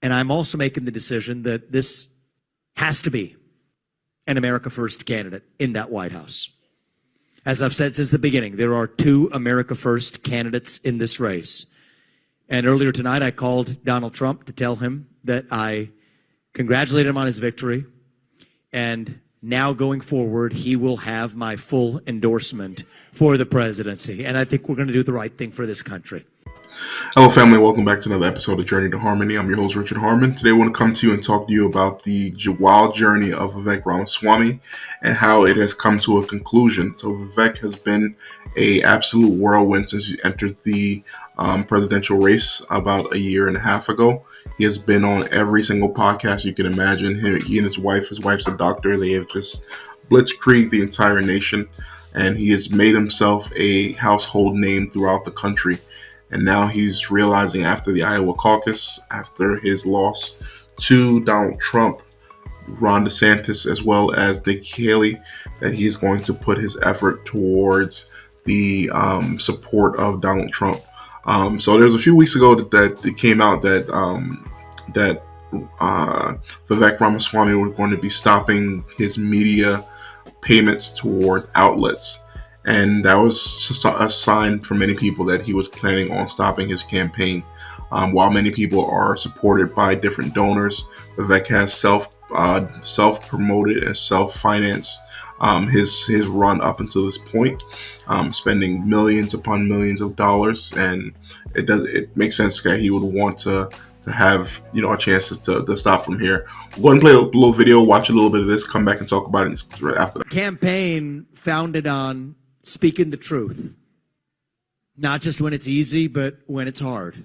And I'm also making the decision that this has to be an America First candidate in that White House. As I've said since the beginning, there are two America First candidates in this race. And earlier tonight, I called Donald Trump to tell him that I congratulated him on his victory. And now going forward, he will have my full endorsement for the presidency. And I think we're going to do the right thing for this country. Hello, family. Welcome back to another episode of Journey to Harmony. I'm your host, Richard Harmon. Today, I want to come to you and talk to you about the wild journey of Vivek Ramaswamy and how it has come to a conclusion. So, Vivek has been an absolute whirlwind since he entered the presidential race about a year and a half ago. He has been on every single podcast you can imagine. He and his wife's a doctor. They have just blitzkrieged the entire nation, and he has made himself a household name throughout the country. And now he's realizing after the Iowa caucus, after his loss to Donald Trump, Ron DeSantis, as well as Nikki Haley, that he's going to put his effort towards the support of Donald Trump. So there's a few weeks ago that it came out that Vivek Ramaswamy was going to be stopping his media payments towards outlets. And that was a sign for many people that he was planning on stopping his campaign. While many people are supported by different donors, Vivek has self-promoted and self-financed his run up until this point, spending millions upon millions of dollars. And it makes sense that he would want to have a chance to stop from here. Go ahead and play a little video, watch a little bit of this, come back and talk about it right after that. Campaign founded on speaking the truth, not just when it's easy, but when it's hard.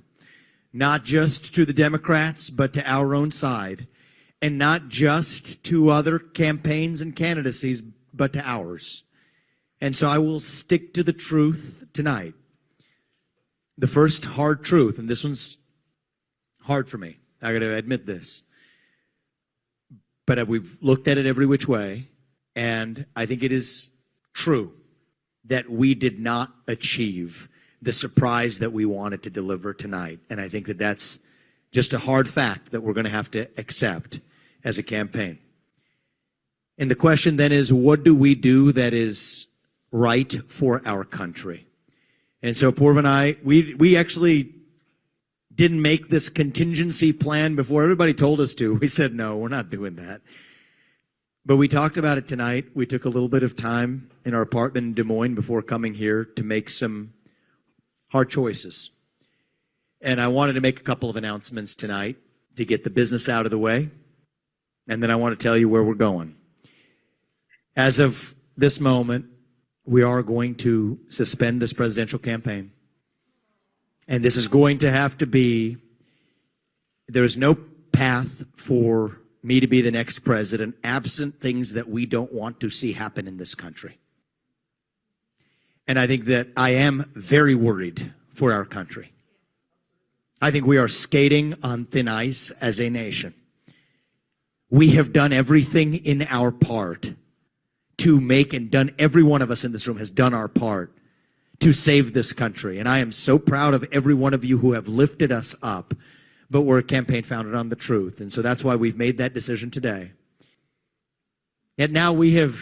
Not just to the Democrats, but to our own side. And not just to other campaigns and candidacies, but to ours. And so I will stick to the truth tonight. The first hard truth, and this one's hard for me. I got to admit this. But we've looked at it every which way, and I think it is true that we did not achieve the surprise that we wanted to deliver tonight. And I think that that's just a hard fact that we're going to have to accept as a campaign. And the question then is, what do we do that is right for our country? And so Purv and I, we actually didn't make this contingency plan before everybody told us to. We said, no, we're not doing that. But we talked about it tonight. We took a little bit of time in our apartment in Des Moines before coming here to make some hard choices. And I wanted to make a couple of announcements tonight to get the business out of the way. And then I want to tell you where we're going. As of this moment, we are going to suspend this presidential campaign. And this is going to have to be, there's no path for me to be the next president absent things that we don't want to see happen in this country. And I think that I am very worried for our country. I think we are skating on thin ice as a nation. We have done everything in our part to make, and done, every one of us in this room has done our part to save this country. And I am so proud of every one of you who have lifted us up. But we're a campaign founded on the truth. And so that's why we've made that decision today. And now we have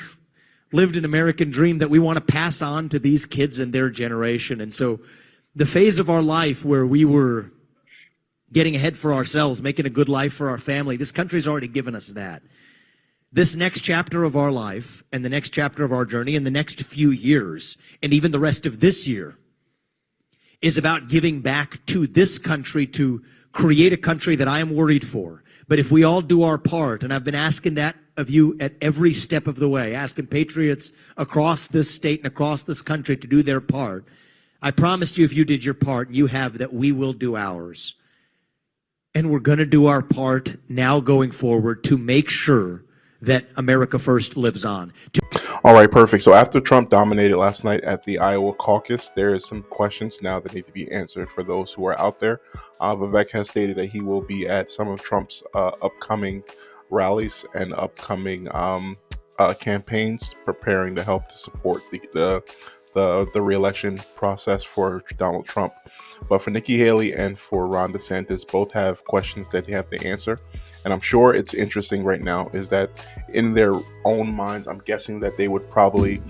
lived an American dream that we want to pass on to these kids and their generation. And so the phase of our life where we were getting ahead for ourselves, making a good life for our family, this country's already given us that. This next chapter of our life and the next chapter of our journey and the next few years and even the rest of this year is about giving back to this country to create a country that I am worried for. But if we all do our part, and I've been asking that of you at every step of the way, asking patriots across this state and across this country to do their part, I promised you if you did your part, you have, that we will do ours. And we're going to do our part now going forward to make sure that America First lives on. All right, perfect. So after Trump dominated last night at the Iowa caucus, there is some questions now that need to be answered for those who are out there. Vivek has stated that he will be at some of Trump's upcoming rallies and upcoming campaigns, preparing to help to support the the re-election process for Donald Trump. But for Nikki Haley and for Ron DeSantis, both have questions that they have to answer. And I'm sure it's interesting right now is that in their own minds, I'm guessing that they would probably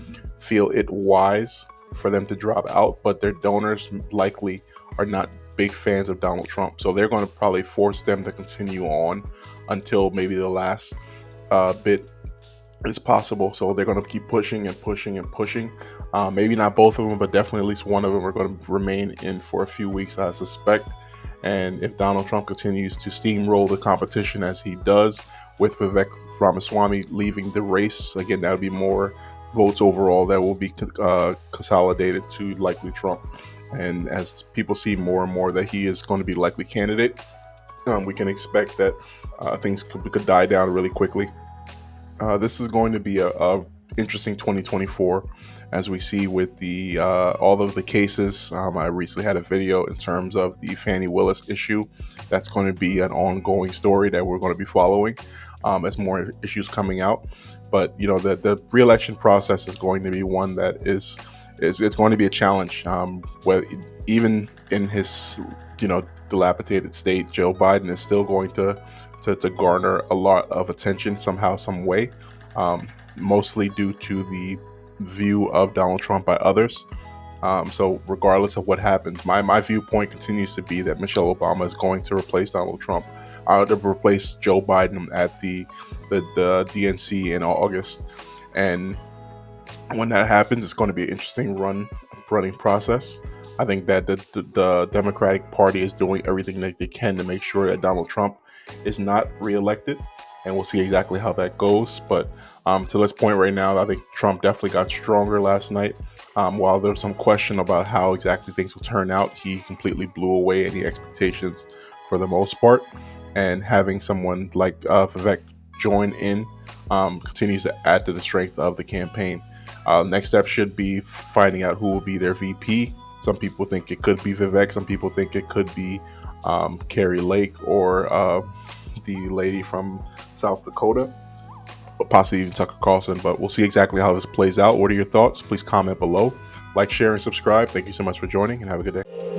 feel it wise for them to drop out, but their donors likely are not big fans of Donald Trump. So they're going to probably force them to continue on until maybe the last bit is possible. So they're going to keep pushing and pushing and pushing. Maybe not both of them, but definitely at least one of them are going to remain in for a few weeks, I suspect. And if Donald Trump continues to steamroll the competition as he does, with Vivek Ramaswamy leaving the race, again, that would be more votes overall that will be consolidated to likely Trump. And as people see more and more that he is going to be likely candidate, we can expect that things could die down really quickly. This is going to be a interesting 2024, as we see with the all of the cases. I recently had a video in terms of the Fani Willis issue. That's going to be an ongoing story that we're going to be following as more issues coming out. But the re-election process is going to be one that is it's going to be a challenge. Where even in his dilapidated state, Joe Biden is still going to garner a lot of attention somehow, some way, mostly due to the view of Donald Trump by others. So regardless of what happens, my viewpoint continues to be that Michelle Obama is going to replace Donald Trump, to replace Joe Biden at the DNC in August. And when that happens, it's going to be an interesting running process. I think that the Democratic Party is doing everything that they can to make sure that Donald Trump is not reelected, and we'll see exactly how that goes. But to this point right now, I think Trump definitely got stronger last night. While there's some question about how exactly things will turn out, he completely blew away any expectations for the most part. And having someone like Vivek join in continues to add to the strength of the campaign. Next step should be finding out who will be their VP. Some people think it could be Vivek. Some people think it could be Carrie Lake or the lady from South Dakota, possibly even Tucker Carlson. But we'll see exactly how this plays out. What are your thoughts? Please comment below. Like, share, and subscribe. Thank you so much for joining, and have a good day.